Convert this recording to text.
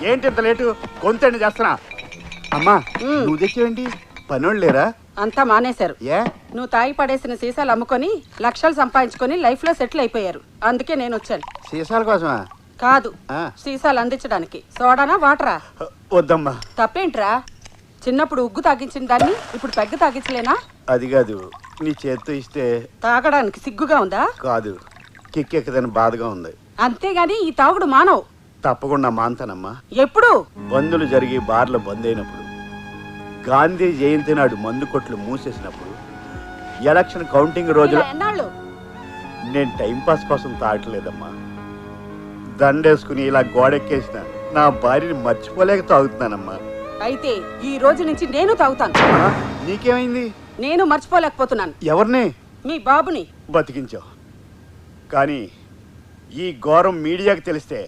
ఏంటి ఇంత లేటు కొంతండి చేస్తున్నా అమ్మా నువ్వు తెచ్చేవేంటి పనోళ్ళు లేరా అంతా మానేశారు. ఏ నువ్వు తాగి పడేసిన సీసాలు అమ్ముకొని లక్షలు సంపాదించుకొని లైఫ్ లో సెటిల్ అయిపోయారు. అందుకే నేను వచ్చాను. సీసాల కోసమా? కాదు, ఆ. సీసాలు అందించడానికి. సోడానా వాటరా? వద్దమ్మా. తప్పేంట్రా? చిన్నప్పుడు ఉగ్గు తాగించిన దాన్ని ఇప్పుడు పెగ్గ తాగించలేనా? అది కాదు, నీ చేత్తో ఇస్తే తాగడానికి సిగ్గుగా ఉందా? కాదు, కిక్కెక్కదని బాధగా ఉంది. అంతేగాని ఈ తాగుడు మానవు. తప్పకుండా మాన్తానమ్మా. ఎప్పుడు? బందులు జరిగి బార్లు బంద్ అయినప్పుడు, గాంధీ జయంతి నాడు మందు కొట్లు మూసేసినప్పుడు, ఎలక్షన్ కౌంటింగ్ రోజులు. ఎన్నాళ్ళు? నేను టైంపాస్ కోసం తాగట్లేదమ్మా. దండేసుకుని ఇలా గోడెక్కేసిన నా భార్యని మర్చిపోలేక తాగుతున్నానమ్మా. అయితే ఈ రోజు నుంచి నేను తాగుతాను. నీకేమైంది? నేను మర్చిపోలేకపోతున్నాను. ఎవరిని? మీ బాబుని. బతికించావు, కానీ ఈ ఘోరం మీడియాకి తెలిస్తే